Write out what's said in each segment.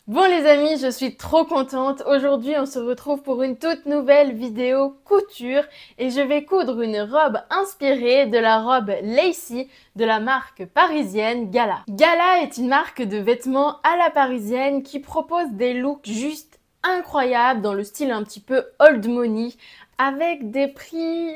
Bon les amis, je suis trop contente. Aujourd'hui, on se retrouve pour une toute nouvelle vidéo couture et je vais coudre une robe inspirée de la robe Lacy de la marque parisienne Gala. Gala est une marque de vêtements à la parisienne qui propose des looks juste incroyables dans le style un petit peu old money avec des prix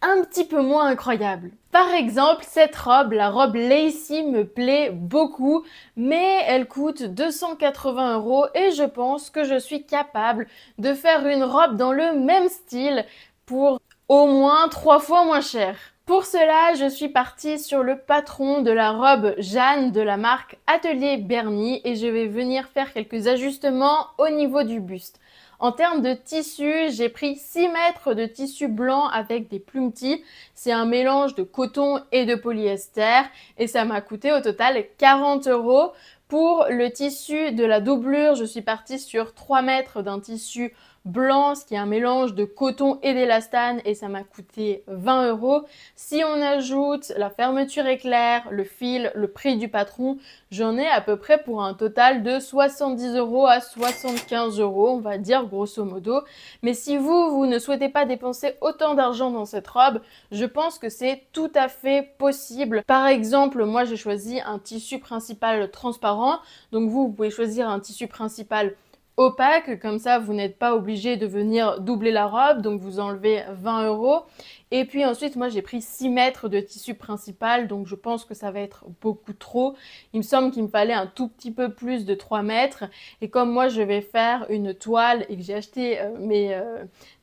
un petit peu moins incroyables. Par exemple, cette robe, la robe Lacy, me plaît beaucoup, mais elle coûte 280 € et je pense que je suis capable de faire une robe dans le même style pour au moins 3 fois moins cher. Pour cela, je suis partie sur le patron de la robe Jeanne de la marque Atelier Berny et je vais venir faire quelques ajustements au niveau du buste. En termes de tissu, j'ai pris 6 mètres de tissu blanc avec des plumetis. C'est un mélange de coton et de polyester et ça m'a coûté au total 40 €. Pour le tissu de la doublure, je suis partie sur 3 mètres d'un tissu blanc, ce qui est un mélange de coton et d'élastane et ça m'a coûté 20 €. Si on ajoute la fermeture éclair, le fil, le prix du patron, j'en ai à peu près pour un total de 70 € à 75 €, on va dire grosso modo. Mais si vous ne souhaitez pas dépenser autant d'argent dans cette robe, je pense que c'est tout à fait possible. Par exemple, moi j'ai choisi un tissu principal transparent, donc vous pouvez choisir un tissu principal opaque, comme ça vous n'êtes pas obligé de venir doubler la robe, donc vous enlevez 20 €. Et puis ensuite, moi j'ai pris 6 mètres de tissu principal, donc je pense que ça va être beaucoup trop. Il me semble qu'il me fallait un tout petit peu plus de 3 mètres. Et comme moi je vais faire une toile et que j'ai acheté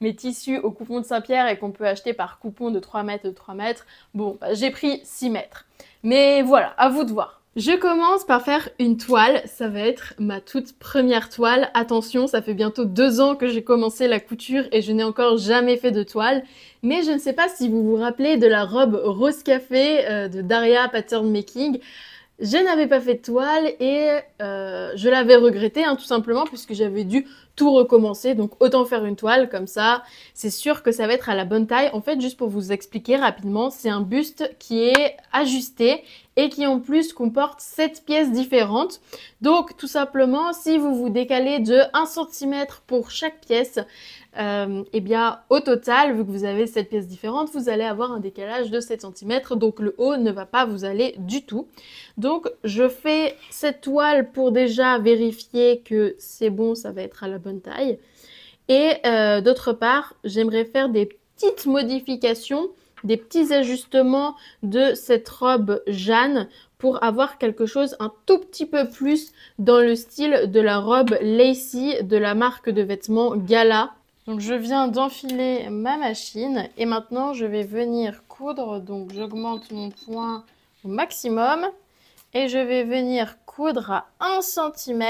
mes tissus au coupon de Saint-Pierre et qu'on peut acheter par coupon de 3 mètres, bon, bah, j'ai pris 6 mètres. Mais voilà, à vous de voir. Je commence par faire une toile, ça va être ma toute première toile. Attention, ça fait bientôt 2 ans que j'ai commencé la couture et je n'ai encore jamais fait de toile. Mais je ne sais pas si vous vous rappelez de la robe rose café de Daria Pattern Making. Je n'avais pas fait de toile et je l'avais regretté tout simplement puisque j'avais dû tout recommencer. Donc autant faire une toile comme ça, c'est sûr que ça va être à la bonne taille. En fait, juste pour vous expliquer rapidement, c'est un buste qui est ajusté et qui en plus comporte 7 pièces différentes. Donc tout simplement, si vous vous décalez de 1 cm pour chaque pièce, et bien au total, vu que vous avez 7 pièces différentes, vous allez avoir un décalage de 7 cm, donc le haut ne va pas vous aller du tout. Donc je fais cette toile pour déjà vérifier que c'est bon, ça va être à la bonne taille. Et d'autre part, j'aimerais faire des petites modifications, des petits ajustements de cette robe Jeanne pour avoir quelque chose un tout petit peu plus dans le style de la robe Lacy de la marque de vêtements Gala. Donc je viens d'enfiler ma machine et maintenant je vais venir coudre. Donc j'augmente mon point au maximum et je vais venir coudre à 1 cm.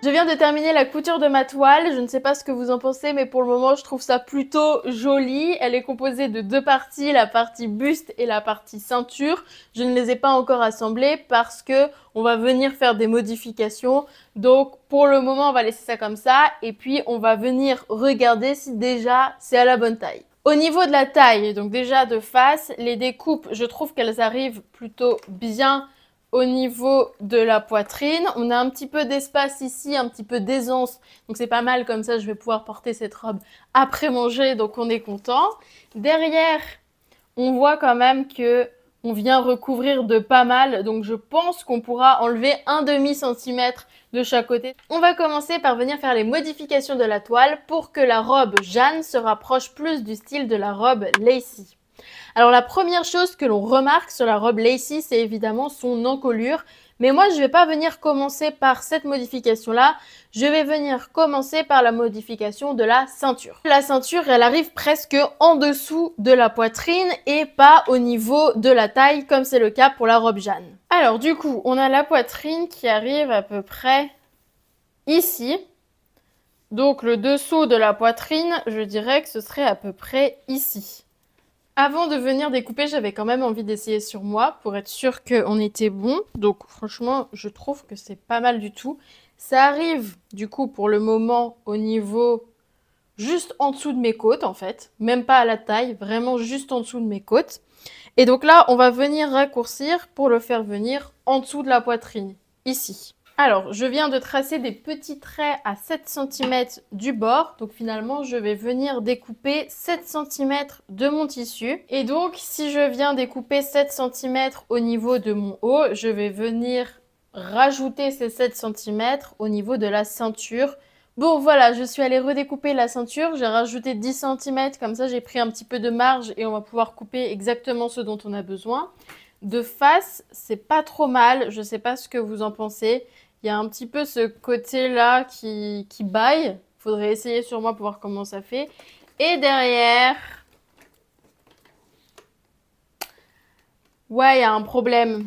Je viens de terminer la couture de ma toile, je ne sais pas ce que vous en pensez, mais pour le moment je trouve ça plutôt joli. Elle est composée de 2 parties, la partie buste et la partie ceinture. Je ne les ai pas encore assemblées parce que on va venir faire des modifications. Donc pour le moment on va laisser ça comme ça et puis on va venir regarder si déjà c'est à la bonne taille. Au niveau de la taille, donc déjà de face, les découpes, je trouve qu'elles arrivent plutôt bien au niveau de la poitrine. On a un petit peu d'espace ici, un petit peu d'aisance. Donc c'est pas mal, comme ça je vais pouvoir porter cette robe après manger, donc on est content. Derrière, on voit quand même que on vient recouvrir de pas mal. Donc je pense qu'on pourra enlever un demi-centimètre de chaque côté. On va commencer par venir faire les modifications de la toile pour que la robe Jeanne se rapproche plus du style de la robe Lacy. Alors la première chose que l'on remarque sur la robe Lacy, c'est évidemment son encolure. Mais moi, je ne vais pas venir commencer par cette modification-là. Je vais venir commencer par la modification de la ceinture. La ceinture, elle arrive presque en dessous de la poitrine et pas au niveau de la taille, comme c'est le cas pour la robe Jeanne. Alors du coup, on a la poitrine qui arrive à peu près ici. Donc le dessous de la poitrine, je dirais que ce serait à peu près ici. Avant de venir découper, j'avais quand même envie d'essayer sur moi pour être sûre qu'on était bon. Donc franchement, je trouve que c'est pas mal du tout. Ça arrive du coup pour le moment au niveau juste en dessous de mes côtes en fait, même pas à la taille, vraiment juste en dessous de mes côtes. Et donc là, on va venir raccourcir pour le faire venir en dessous de la poitrine, ici. Alors, je viens de tracer des petits traits à 7 cm du bord. Donc finalement, je vais venir découper 7 cm de mon tissu. Et donc, si je viens découper 7 cm au niveau de mon haut, je vais venir rajouter ces 7 cm au niveau de la ceinture. Bon, voilà, je suis allée redécouper la ceinture. J'ai rajouté 10 cm, comme ça j'ai pris un petit peu de marge et on va pouvoir couper exactement ce dont on a besoin. De face, c'est pas trop mal. Je sais pas ce que vous en pensez. Il y a un petit peu ce côté-là qui baille. Il faudrait essayer sur moi pour voir comment ça fait. Et derrière... Ouais, il y a un problème.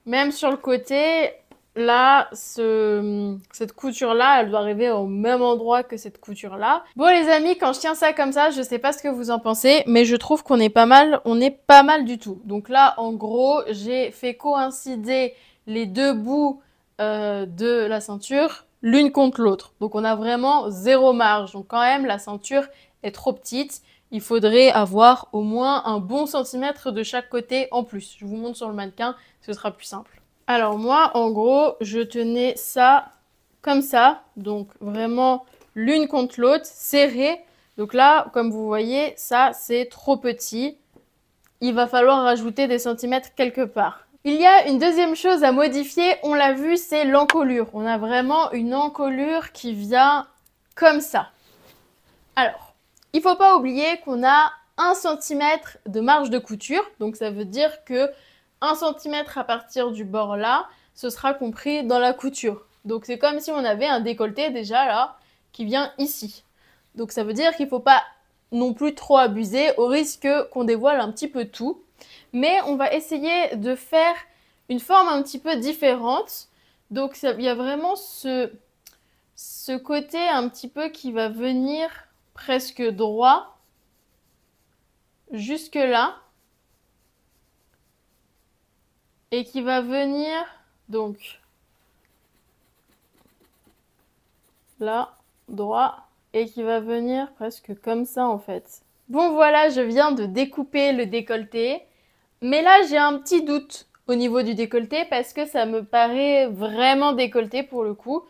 Même sur le côté, là, cette couture-là, elle doit arriver au même endroit que cette couture-là. Bon les amis, quand je tiens ça comme ça, je sais pas ce que vous en pensez, mais je trouve qu'on est pas mal, on est pas mal du tout. Donc là, en gros, j'ai fait coïncider les deux bouts de la ceinture l'une contre l'autre. Donc on a vraiment zéro marge. Donc quand même, la ceinture est trop petite. Il faudrait avoir au moins un bon centimètre de chaque côté en plus. Je vous montre sur le mannequin, ce sera plus simple. Alors moi, en gros, je tenais ça comme ça. Donc vraiment l'une contre l'autre, serré. Donc là, comme vous voyez, ça c'est trop petit. Il va falloir rajouter des centimètres quelque part. Il y a une deuxième chose à modifier, on l'a vu, c'est l'encolure. On a vraiment une encolure qui vient comme ça. Alors, il ne faut pas oublier qu'on a 1 cm de marge de couture. Donc ça veut dire que 1 cm à partir du bord là, ce sera compris dans la couture. Donc c'est comme si on avait un décolleté déjà là, qui vient ici. Donc ça veut dire qu'il ne faut pas non plus trop abuser au risque qu'on dévoile un petit peu tout. Mais on va essayer de faire une forme un petit peu différente. Donc il y a vraiment ce côté un petit peu qui va venir presque droit jusque là. Et qui va venir donc là, droit, et qui va venir presque comme ça en fait. Bon voilà, je viens de découper le décolleté. Mais là, j'ai un petit doute au niveau du décolleté parce que ça me paraît vraiment décolleté pour le coup.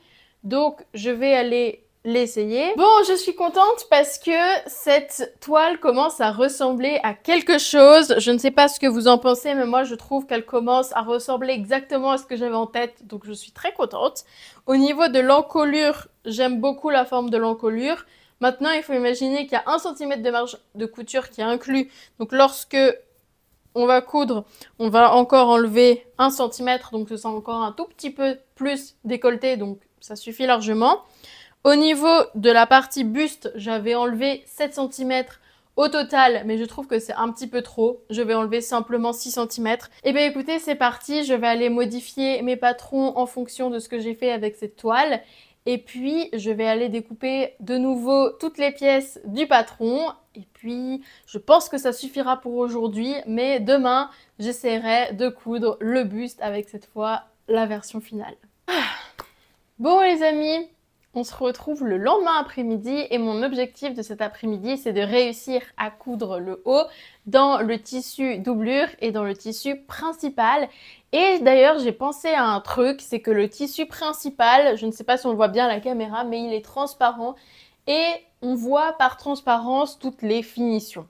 Donc, je vais aller l'essayer. Bon, je suis contente parce que cette toile commence à ressembler à quelque chose. Je ne sais pas ce que vous en pensez, mais moi, je trouve qu'elle commence à ressembler exactement à ce que j'avais en tête. Donc, je suis très contente. Au niveau de l'encolure, j'aime beaucoup la forme de l'encolure. Maintenant, il faut imaginer qu'il y a 1 cm de marge de couture qui est inclus. Donc, lorsque on va coudre, on va encore enlever 1 cm, donc ce sera encore un tout petit peu plus décolleté, donc ça suffit largement. Au niveau de la partie buste, j'avais enlevé 7 cm au total, mais je trouve que c'est un petit peu trop. Je vais enlever simplement 6 cm. Et bien écoutez, c'est parti, je vais aller modifier mes patrons en fonction de ce que j'ai fait avec cette toile. Et puis, je vais aller découper de nouveau toutes les pièces du patron. Et puis, je pense que ça suffira pour aujourd'hui. Mais demain, j'essaierai de coudre le buste avec cette fois la version finale. Bon les amis, on se retrouve le lendemain après-midi. Et mon objectif de cet après-midi, c'est de réussir à coudre le haut dans le tissu doublure et dans le tissu principal. Et d'ailleurs, j'ai pensé à un truc, c'est que le tissu principal, je ne sais pas si on le voit bien à la caméra, mais il est transparent et on voit par transparence toutes les finitions.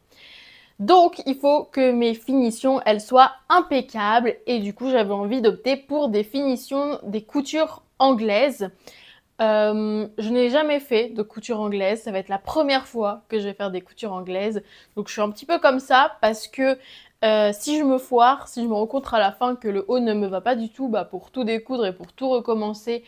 Donc, il faut que mes finitions, elles soient impeccables et du coup, j'avais envie d'opter pour des finitions, des coutures anglaises. Je n'ai jamais fait de couture anglaise, ça va être la première fois que je vais faire des coutures anglaises. Donc, je suis un petit peu comme ça parce que si je me foire, si je me rends compte à la fin que le haut ne me va pas du tout, bah pour tout découdre et pour tout recommencer,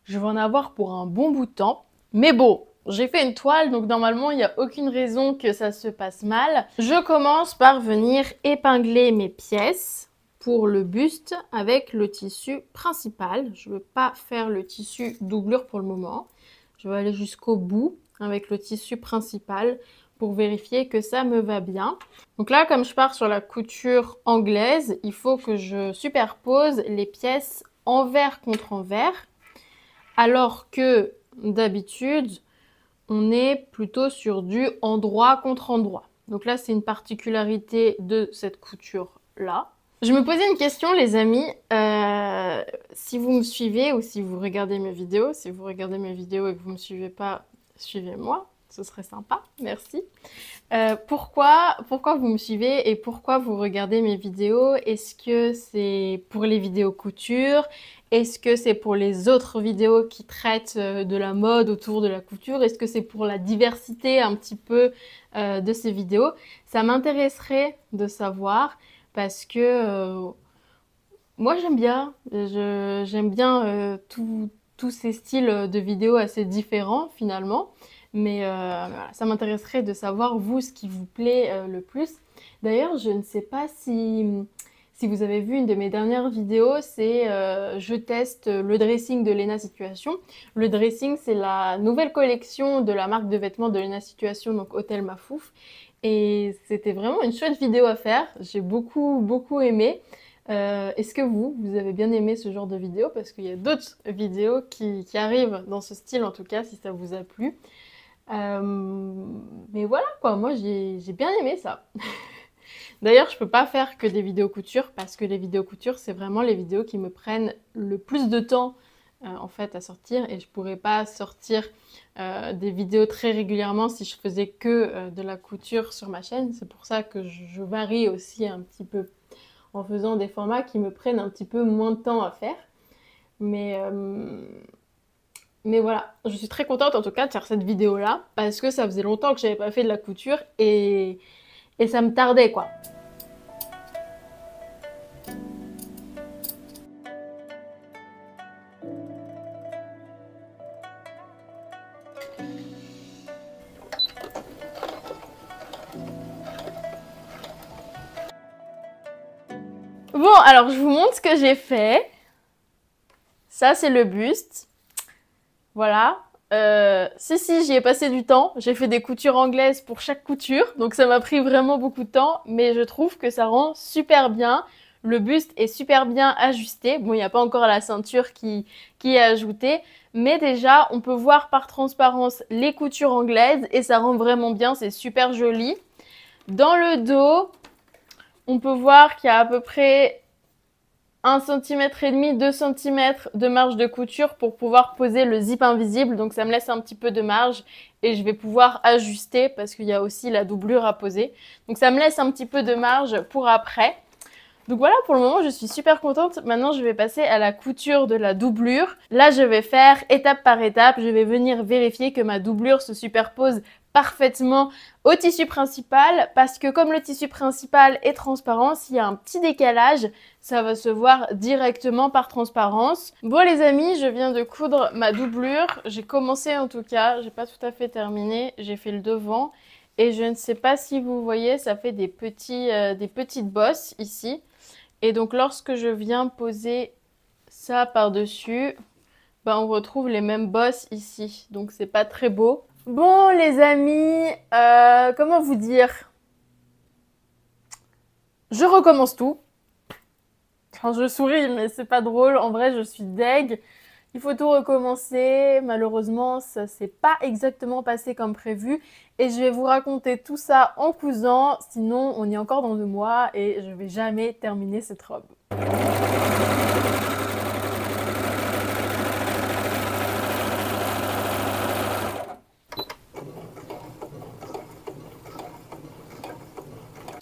je vais en avoir pour un bon bout de temps. Mais bon, j'ai fait une toile, donc normalement, il n'y a aucune raison que ça se passe mal. Je commence par venir épingler mes pièces pour le buste avec le tissu principal. Je ne veux pas faire le tissu doublure pour le moment. Je vais aller jusqu'au bout avec le tissu principal pour vérifier que ça me va bien. Donc là, comme je pars sur la couture anglaise, il faut que je superpose les pièces envers contre envers. Alors que d'habitude, on est plutôt sur du endroit contre endroit. Donc là, c'est une particularité de cette couture-là. Je me posais une question, les amis. Si vous me suivez ou si vous regardez mes vidéos, si vous regardez mes vidéos et que vous ne me suivez pas, suivez-moi. Ce serait sympa, merci. Pourquoi vous me suivez et pourquoi vous regardez mes vidéos? Est-ce que c'est pour les vidéos couture? Est-ce que c'est pour les autres vidéos qui traitent de la mode autour de la couture? Est-ce que c'est pour la diversité un petit peu de ces vidéos? Ça m'intéresserait de savoir parce que moi j'aime bien. J'aime bien tous ces styles de vidéos assez différents finalement. Mais voilà, ça m'intéresserait de savoir, vous, ce qui vous plaît le plus. D'ailleurs, je ne sais pas si vous avez vu une de mes dernières vidéos, c'est je teste le dressing de Lena Situation. Le dressing, c'est la nouvelle collection de la marque de vêtements de Lena Situation, donc Hôtel Mafouf. Et c'était vraiment une chouette vidéo à faire. J'ai beaucoup aimé. Est-ce que vous avez bien aimé ce genre de vidéo? Parce qu'il y a d'autres vidéos qui arrivent dans ce style, en tout cas, si ça vous a plu. Mais voilà quoi, moi j'ai bien aimé ça. D'ailleurs, je peux pas faire que des vidéos couture parce que les vidéos couture, c'est vraiment les vidéos qui me prennent le plus de temps en fait à sortir et je pourrais pas sortir des vidéos très régulièrement si je faisais que de la couture sur ma chaîne. C'est pour ça que je varie aussi un petit peu en faisant des formats qui me prennent un petit peu moins de temps à faire. Mais voilà, je suis très contente en tout cas de faire cette vidéo-là parce que ça faisait longtemps que j'avais pas fait de la couture et ça me tardait quoi. Bon, alors je vous montre ce que j'ai fait. Ça, c'est le buste. Voilà. Si, j'y ai passé du temps. J'ai fait des coutures anglaises pour chaque couture. Donc ça m'a pris vraiment beaucoup de temps. Mais je trouve que ça rend super bien. Le buste est super bien ajusté. Bon, il n'y a pas encore la ceinture qui est ajoutée. Mais déjà, on peut voir par transparence les coutures anglaises. Et ça rend vraiment bien. C'est super joli. Dans le dos, on peut voir qu'il y a à peu près 1,5 cm, 2 cm de marge de couture pour pouvoir poser le zip invisible. Donc ça me laisse un petit peu de marge et je vais pouvoir ajuster parce qu'il y a aussi la doublure à poser. Donc ça me laisse un petit peu de marge pour après. Donc voilà, pour le moment, je suis super contente. Maintenant, je vais passer à la couture de la doublure. Là, je vais faire étape par étape. Je vais venir vérifier que ma doublure se superpose parfaitement au tissu principal parce que comme le tissu principal est transparent, s'il y a un petit décalage, ça va se voir directement par transparence. Bon les amis, je viens de coudre ma doublure. J'ai commencé en tout cas, j'ai pas tout à fait terminé. J'ai fait le devant et je ne sais pas si vous voyez, ça fait des petites bosses ici. Et donc lorsque je viens poser ça par-dessus, ben, on retrouve les mêmes bosses ici. Donc c'est pas très beau. Bon les amis, comment vous dire? Je recommence tout. Enfin, je souris mais c'est pas drôle. En vrai je suis deg. Il faut tout recommencer. Malheureusement ça s'est pas exactement passé comme prévu. Et je vais vous raconter tout ça en cousant. Sinon on est encore dans 2 mois et je vais jamais terminer cette robe.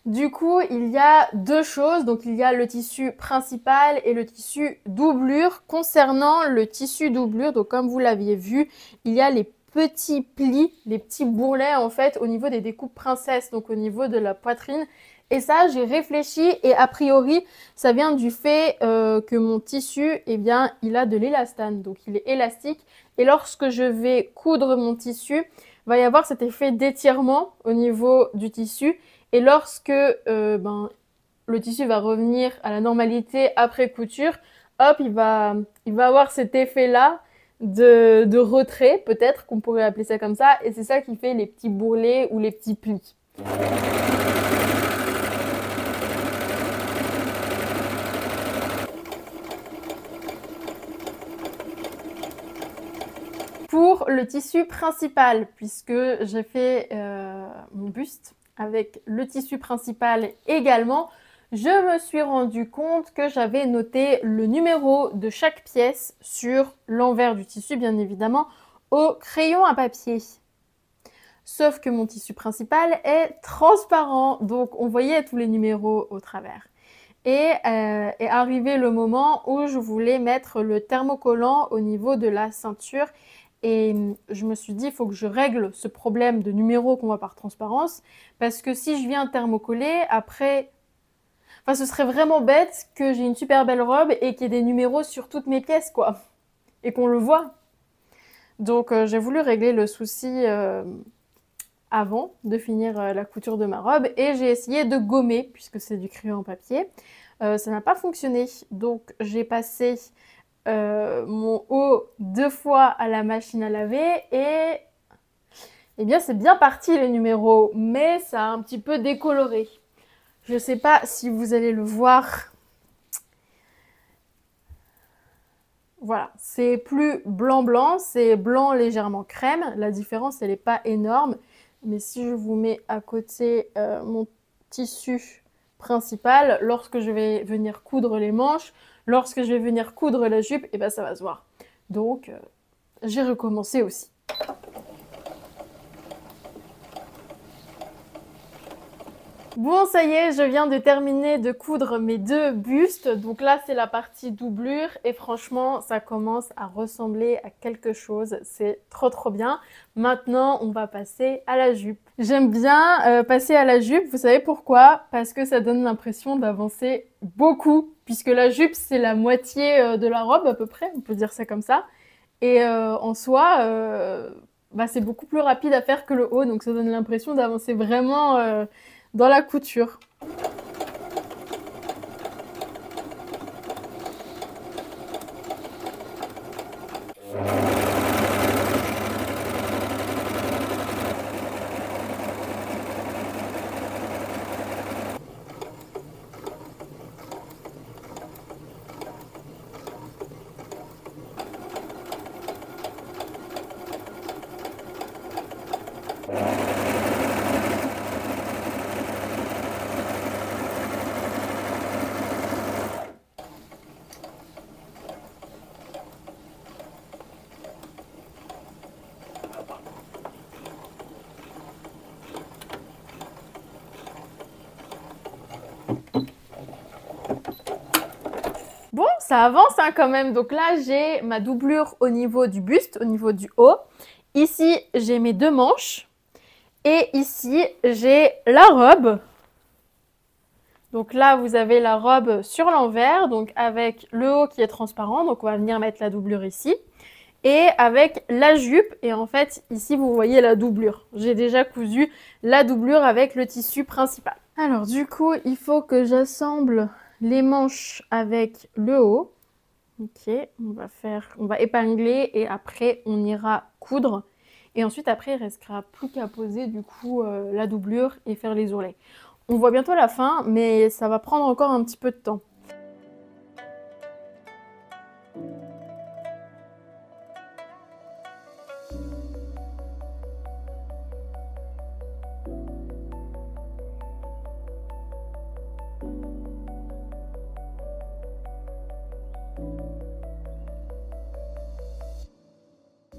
Du coup, il y a 2 choses. Donc, il y a le tissu principal et le tissu doublure. Concernant le tissu doublure, donc comme vous l'aviez vu, il y a les petits plis, les petits bourrelets en fait au niveau des découpes princesses, donc au niveau de la poitrine. Et ça, j'ai réfléchi et a priori, ça vient du fait que mon tissu, eh bien, il a de l'élastane. Donc, il est élastique. Et lorsque je vais coudre mon tissu, il va y avoir cet effet d'étirement au niveau du tissu. Et lorsque le tissu va revenir à la normalité après couture, hop, il va avoir cet effet-là de retrait, peut-être qu'on pourrait appeler ça comme ça. Et c'est ça qui fait les petits bourrelets ou les petits plis. Pour pour le tissu principal, puisque j'ai fait mon buste avec le tissu principal également, je me suis rendu compte que j'avais noté le numéro de chaque pièce sur l'envers du tissu, bien évidemment, au crayon à papier. Sauf que mon tissu principal est transparent, donc on voyait tous les numéros au travers. Et est arrivé le moment où je voulais mettre le thermocollant au niveau de la ceinture. Et je me suis dit, il faut que je règle ce problème de numéros qu'on voit par transparence. Parce que si je viens thermocoller, après... Enfin, ce serait vraiment bête que j'ai une super belle robe et qu'il y ait des numéros sur toutes mes pièces, quoi. Et qu'on le voit. Donc, j'ai voulu régler le souci avant de finir la couture de ma robe. Et j'ai essayé de gommer, puisque c'est du crayon en papier. Ça n'a pas fonctionné. Donc, j'ai passé mon haut 2 fois à la machine à laver et... Eh bien, c'est bien parti les numéros, mais ça a un petit peu décoloré. Je ne sais pas si vous allez le voir. Voilà, c'est plus blanc-blanc, c'est blanc légèrement crème. La différence, elle n'est pas énorme. Mais si je vous mets à côté mon tissu principal, lorsque je vais venir coudre les manches, lorsque je vais venir coudre la jupe, eh ben, ça va se voir. Donc, j'ai recommencé aussi. Bon, ça y est, je viens de terminer de coudre mes 2 bustes. Donc là, c'est la partie doublure et franchement, ça commence à ressembler à quelque chose. C'est trop bien. Maintenant, on va passer à la jupe. J'aime bien passer à la jupe. Vous savez pourquoi? Parce que ça donne l'impression d'avancer beaucoup. Puisque la jupe, c'est la moitié de la robe à peu près. On peut dire ça comme ça. Et en soi... bah, c'est beaucoup plus rapide à faire que le haut. Donc ça donne l'impression d'avancer vraiment... dans la couture. Bon, ça avance hein, quand même. Donc là, j'ai ma doublure au niveau du buste, au niveau du haut. Ici, j'ai mes 2 manches. Et ici, j'ai la robe. Donc là, vous avez la robe sur l'envers, donc avec le haut qui est transparent. Donc on va venir mettre la doublure ici. Et avec la jupe. Et en fait, ici, vous voyez la doublure. J'ai déjà cousu la doublure avec le tissu principal. Alors du coup, il faut que j'assemble les manches avec le haut. Ok, on va épingler et après on ira coudre. Et ensuite après il restera plus qu'à poser du coup la doublure et faire les ourlets. On voit bientôt la fin, mais ça va prendre encore un petit peu de temps.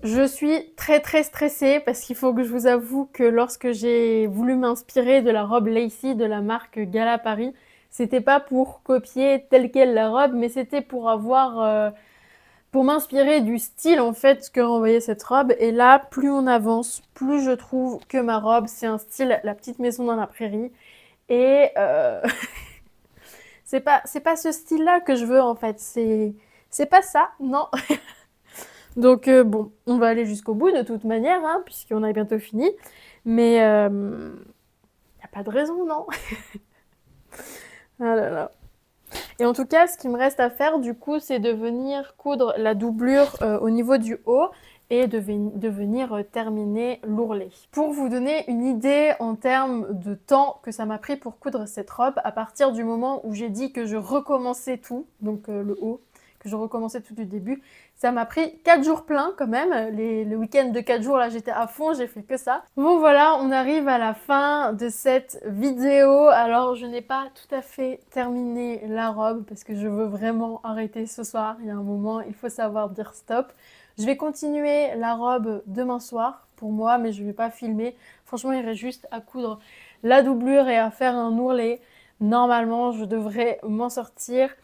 Je suis très stressée parce qu'il faut que je vous avoue que lorsque j'ai voulu m'inspirer de la robe Lacy de la marque Gala Paris, c'était pas pour copier telle quelle la robe, mais c'était pour avoir, pour m'inspirer du style en fait que renvoyait cette robe. Et là, plus on avance, plus je trouve que ma robe, c'est un style la petite maison dans la prairie. Et c'est pas ce style-là que je veux en fait. C'est pas ça, non. Donc bon, on va aller jusqu'au bout de toute manière, hein, puisqu'on a bientôt fini. Mais y a pas de raison, non? Ah là là. Et en tout cas, ce qui me reste à faire, du coup, c'est de venir coudre la doublure au niveau du haut et de venir terminer l'ourlet. Pour vous donner une idée en termes de temps que ça m'a pris pour coudre cette robe, à partir du moment où j'ai dit que je recommençais tout, donc le haut, que je recommençais tout du début. Ça m'a pris 4 jours pleins quand même. Le week-end de 4 jours, là, j'étais à fond, j'ai fait que ça. Bon, voilà, on arrive à la fin de cette vidéo. Alors, je n'ai pas tout à fait terminé la robe parce que je veux vraiment arrêter ce soir. Il y a un moment, il faut savoir dire stop. Je vais continuer la robe demain soir pour moi, mais je ne vais pas filmer. Franchement, il reste juste à coudre la doublure et à faire un ourlet. Normalement, je devrais m'en sortir.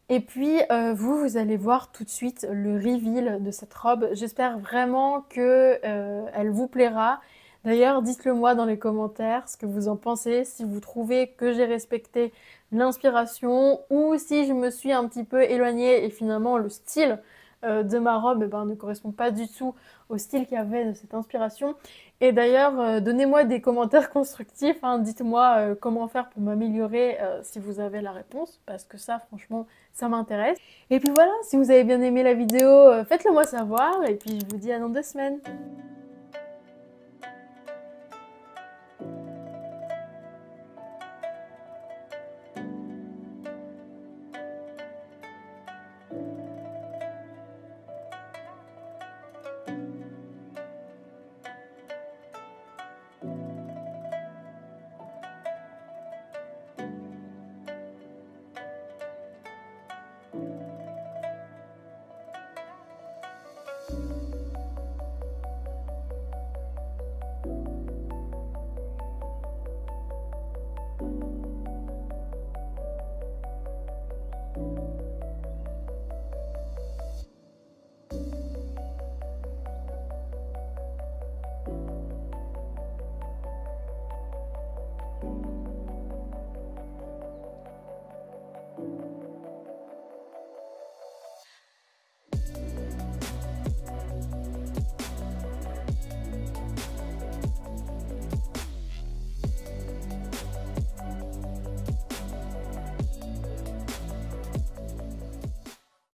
Et puis, vous allez voir tout de suite le reveal de cette robe. J'espère vraiment que elle vous plaira. D'ailleurs, dites-le moi dans les commentaires ce que vous en pensez, si vous trouvez que j'ai respecté l'inspiration ou si je me suis un petit peu éloignée et finalement le style de ma robe ne correspond pas du tout au style qu'il y avait de cette inspiration. Et d'ailleurs, donnez-moi des commentaires constructifs, hein. Dites-moi comment faire pour m'améliorer si vous avez la réponse, parce que ça, franchement, ça m'intéresse. Et puis voilà, si vous avez bien aimé la vidéo, faites-le moi savoir, et puis je vous dis à dans 2 semaines.